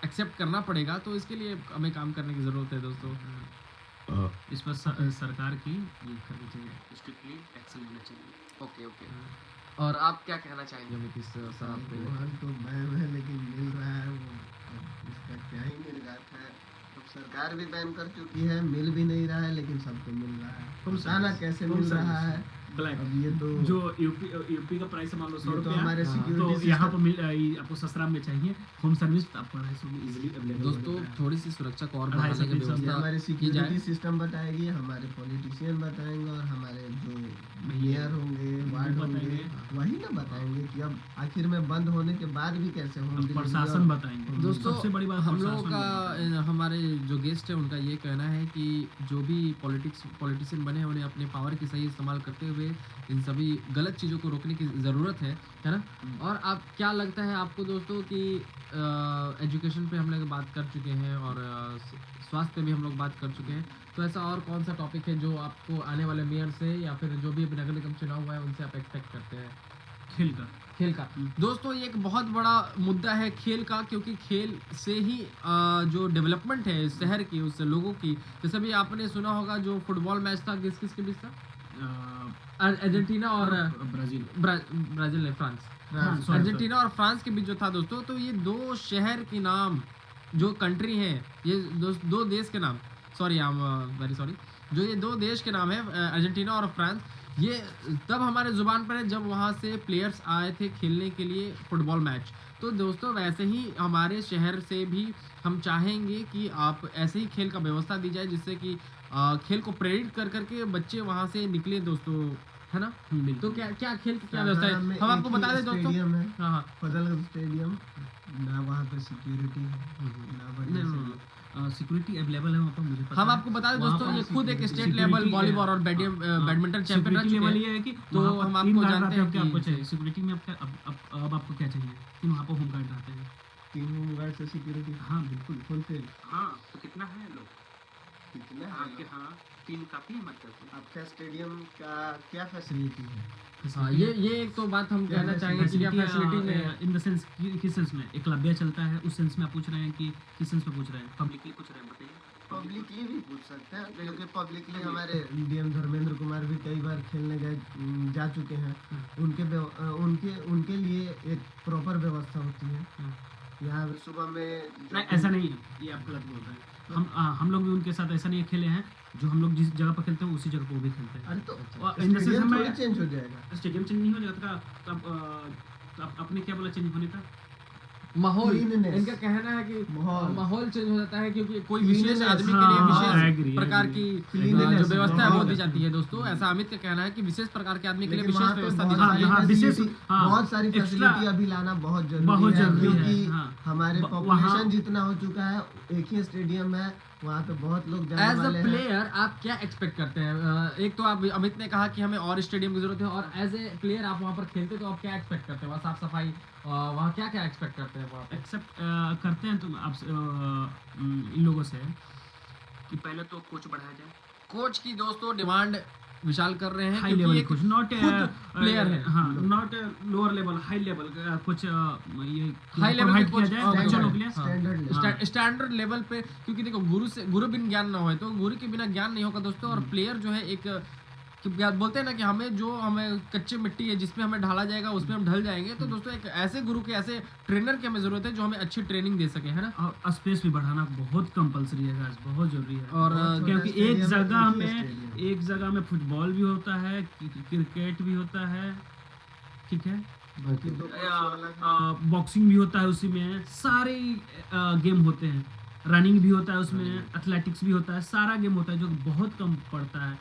एक्सेप्ट करना पड़ेगा, तो इसके लिए हमें काम करने की ज़रूरत है दोस्तों। इस पर सरकार की ये करनी चाहिए, स्ट्रिक्टली एक्शन लेना चाहिए। ओके। और आप क्या कहना चाहेंगे अमित इस शराब पे? अल्कोहल तो बैन है, लेकिन मिल रहा है वो, अब इसका क्या ही निर्घात है। अब सरकार भी बैन कर चुकी है, मिल भी नहीं रहा है, लेकिन सबको मिल रहा है। पता ना कैसे मिल रहा है। ब्लैक अब ये तो जो यूपी का प्राइस है मान लो 100 ये तो रुपया, हमारे तो सिक्योरिटी यहाँ पर आपको ससुराल में चाहिए होम सर्विस, तो आपको 250 में इजीली अवेलेबल दोस्तों थोड़ी सी सुरक्षा को और 250 बढ़ाने की की ये व्यवस्था हमारे की सिक्योरिटी जाए। सिस्टम बताएगी, हमारे पॉलिटिशियन बताएंगे और हमारे जो मेयर होंगे, वार्ड होंगे, बताएंगे। वही ना बताएंगे कि अब आखिर में बंद होने के बाद भी कैसे होम अब डिलीवरी प्रशासन और- बताएंगे। दोस्तों सबसे बड़ी बात हम लोगों प्रशासन का हमारे जो गेस्ट है उनका ये कहना है कि जो भी पॉलिटिशियन बने हैं उन्हें अपने पावर की सही इस्तेमाल करते हुए इन सभी गलत चीज़ों को रोकने की ज़रूरत है ना। और आप क्या लगता है आपको दोस्तों कि एजुकेशन पे हम लोग बात कर चुके हैं और स्वास्थ्य पे भी हम लोग बात कर चुके हैं, तो ऐसा और कौन सा टॉपिक है जो आपको आने वाले मेयर से या फिर जो भी नगर निगम चुनाव हुआ है उनसे आप एक्सपेक्ट करते हैं? खेल का दोस्तों ये एक बहुत बड़ा मुद्दा है खेल का, क्योंकि खेल से ही जो डेवलपमेंट है शहर की, उस लोगों की। जैसे भी आपने सुना होगा जो फुटबॉल मैच था किस किस के बीच था, अर्जेंटीना और ब्राजील नहीं, फ्रांस। अर्जेंटीना और फ्रांस के बीच जो था दोस्तों, तो ये दो शहर के नाम, जो कंट्री है, ये दो देश के नाम, sorry I am very sorry, जो ये दो देश के नाम है अर्जेंटीना और फ्रांस, ये तब हमारे ज़ुबान पर है जब वहाँ से प्लेयर्स आए थे खेलने के लिए फुटबॉल मैच। तो दोस्तों वैसे ही हमारे शहर से भी हम चाहेंगे कि आप ऐसे ही खेल का व्यवस्था दी जाए, जिससे कि खेल को प्रेरित कर करके बच्चे वहाँ से निकले दोस्तों, है ना। तो क्या क्या खेल की क्या व्यवस्था है, हम आपको बता दें दोस्तों। स्टेडियम है, हाँ फजलगंज स्टेडियम, ना वहाँ पे सिक्योरिटी है, ना बढ़िया से सिक्योरिटी अवेलेबल है वहाँ पर, मुझे पता हम है। आपको बता दें वहाँ दोस्तों, पर ये खुद एक स्टेट security लेवल है। वॉलीबॉल और बैडमिंटन चैंपियन रह सिक्योरिटी चुके लेवल हैं। ये है कि तो वहाँ पर हम तीन आपको गार्ड जानते रहते हैं हैं कि आपको कि चाहिए सिक्योरिटी में। अब आपको क्या चाहिए, तीन वहाँ पर होम गार्ड रहते हैं। 3 होमगार्ड से सिक्योरिटी हाँ बिल्कुल। फुलफिल। हाँ तो कितना है लोग, कितना है आपके? हाँ 3 काफ़ी है मतलब। आपका स्टेडियम का क्या फैसिलिटी है? हाँ, ये एक तो बात हम कहना चाहेंगे कि क्या फैसिलिटी में, इन द सेंस किस सेंस में एकलव्य चलता है, उस सेंस में आप पूछ रहे हैं कि किस सेंस में पूछ रहे हैं, पब्लिकली पूछ रहे हैं, बताइए। पब्लिकली भी पूछ सकते हैं, क्योंकि पब्लिकली हमारे डीएम धर्मेंद्र कुमार भी कई बार खेलने गए, जा चुके हैं। उनके लिए एक प्रॉपर व्यवस्था होती है। यहाँ सुबह में नहीं ऐसा नहीं है, ये आप गलत बोल रहे हैं। हम लोग भी उनके साथ ऐसा नहीं खेले हैं, जो हम लोग जिस जगह पर खेलते हैं उसी जगह पर वो भी खेलते हैं। अरे तो और in the sense स्टेडियम में- थोड़ी चेंज हो जाएगा। स्टेडियम चेंज नहीं हो जाता, तब आपने क्या बोला चेंज होने का? माहौल, Cleanliness. इनका कहना है कि माहौल चेंज हो जाता है क्योंकि कोई विशेष Cleanliness, आदमी के लिए हाँ, विशेष agree, प्रकार agree. की Cleanliness जो व्यवस्था है वो बहुत दी जाती है दोस्तों। ऐसा अमित का कहना है कि विशेष प्रकार के आदमी के लिए लेकिन विशेष वहाँ पे व्यवस्था दी बहुत जाती सारी है। हाँ, विशेष- facility- हाँ, बहुत सारी extra- फैसिलिटी अभी लाना बहुत बहुत जरूरी है जरूरी है, क्योंकि हाँ। हमारे वहाँ- पॉपुलेशन जितना हो चुका है, एक ही स्टेडियम है, वहाँ पे बहुत लोग जाने एज अ वाले हैं। प्लेयर आप क्या एक्सपेक्ट करते हैं? एक तो आप अमित ने कहा कि हमें और स्टेडियम की जरूरत है, और एज ए प्लेयर आप वहाँ पर खेलते तो आप क्या एक्सपेक्ट करते हैं? वहाँ साफ सफाई, वहाँ क्या क्या एक्सपेक्ट करते हैं वहाँ पे? एक्सेप्ट करते हैं तुम आप इन लोगों से कि पहले तो कोच बढ़ाया जाए, कोच की दोस्तों डिमांड विशाल कर रहे हैं हाई क्योंकि लेवल एक कोच, नॉट खुद player है। हाँ, not lower level, high level कुछ ये High level provide के किया coach, जाए हाँ, बच्चों हाँ, लोग के लिए। स्टैंडर्ड हाँ। स्टैंडर्ड लेवल पे, क्योंकि देखो गुरु बिन ज्ञान ना हो, तो गुरु के बिना ज्ञान नहीं होगा दोस्तों। और प्लेयर जो है एक बोलते हैं ना कि हमें कच्ची मिट्टी है जिसमें हमें ढाला जाएगा उसमें हम ढल जाएंगे। तो दोस्तों एक ऐसे गुरु के, ऐसे ट्रेनर की हमें जरूरत है जो हमें अच्छी ट्रेनिंग दे सके, है ना। और स्पेस भी बढ़ाना बहुत कंपलसरी है guys, बहुत जरूरी है। और क्योंकि छोटा एक stadium है, जगह एक ही में stadium। एक जगह में फुटबॉल भी होता है, क्रिकेट भी होता है, ठीक है, बाकी दो कोच अलग है। बॉक्सिंग भी होता है, उसी में सारे गेम होते हैं, रनिंग भी होता है उसमें, एथलेटिक्स भी होता है, सारा गेम होता है जो बहुत कम पड़ता है।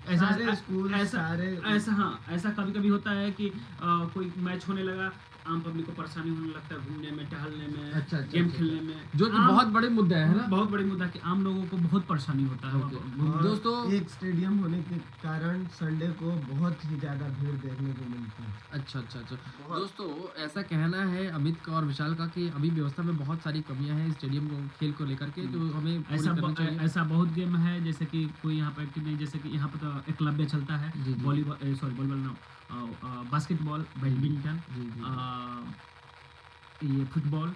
ऐसा सारे स्कूल, ऐसा सारे- ऐसा हाँ, ऐसा कभी कभी होता है कि कोई मैच होने लगा, आम पब्लिक को परेशानी होने लगता है घूमने में, टहलने में, अच्छा, गेम अच्छा, खेलने में, जो कि आम- बहुत बड़े मुद्दा है ना। बहुत बड़ी मुद्दा है कि आम लोगों को बहुत परेशानी होता है ओके। वहाँ पर। दोस्तों एक स्टेडियम होने के कारण संडे को बहुत ही ज्यादा भीड़ देखने को मिलती है। अच्छा अच्छा अच्छा दोस्तों ऐसा कहना है अमित का और विशाल का कि अभी व्यवस्था में बहुत सारी कमियां हैं स्टेडियम को खेल को लेकर के, जो हमें पूरी करनी चाहिए। ऐसा बहुत गेम है, जैसे कि कोई यहाँ पर एक्टिव नहीं, जैसे कि यहाँ पर तो एकलव्य चलता है, जी, जी। वॉलीबॉल, सॉरी वॉलीबॉल ना, बास्केटबॉल, बैडमिंटन, जी, जी। ये फुटबॉल,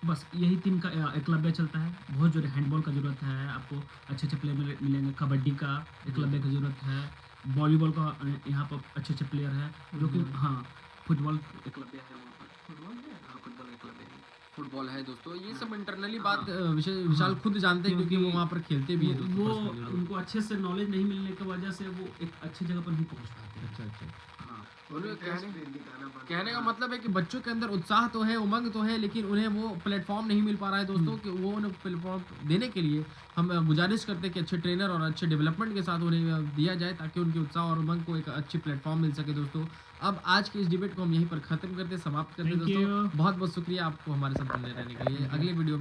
बस यही तीन का एकलव्य चलता है। बहुत जो हैंडबॉल का जरूरत है, आपको अच्छे अच्छे प्लेयर मिलेंगे, कबड्डी का एकलव्य की जरूरत है, वॉलीबॉल का यहाँ पर अच्छे अच्छे प्लेयर है, जो कि हाँ, फुटबॉल एकलव्य है वहाँ पर, हाँ, फुटबॉल एकलव्य है। फुटबॉल है दोस्तों, ये सब इंटरनली बात विशाल खुद जानते हैं क्योंकि वो वहाँ पर खेलते भी है दोस्तों वो personally। उनको अच्छे से नॉलेज नहीं मिलने की वजह से वो एक अच्छी जगह पर नहीं पहुँच पाते हैं। अच्छा अच्छा हाँ, उन्हें इंटरेस्ट भी दिखाना पड़ता कहने का है। मतलब है कि बच्चों के अंदर उत्साह तो है, उमंग तो है, लेकिन उन्हें वो प्लेटफॉर्म नहीं मिल पा रहा है दोस्तों। कि वो उन्हें प्लेटफॉर्म देने के लिए हम गुजारिश करते हैं कि अच्छे ट्रेनर और अच्छे डेवलपमेंट के साथ उन्हें दिया जाए ताकि उनके उत्साह और उमंग को एक अच्छी प्लेटफॉर्म मिल सके दोस्तों। अब आज के इस डिबेट को हम यहीं पर खत्म करते, समाप्त करते Thank दोस्तों। you. बहुत बहुत शुक्रिया आपको हमारे साथ बने रहने के लिए। अगले वीडियो में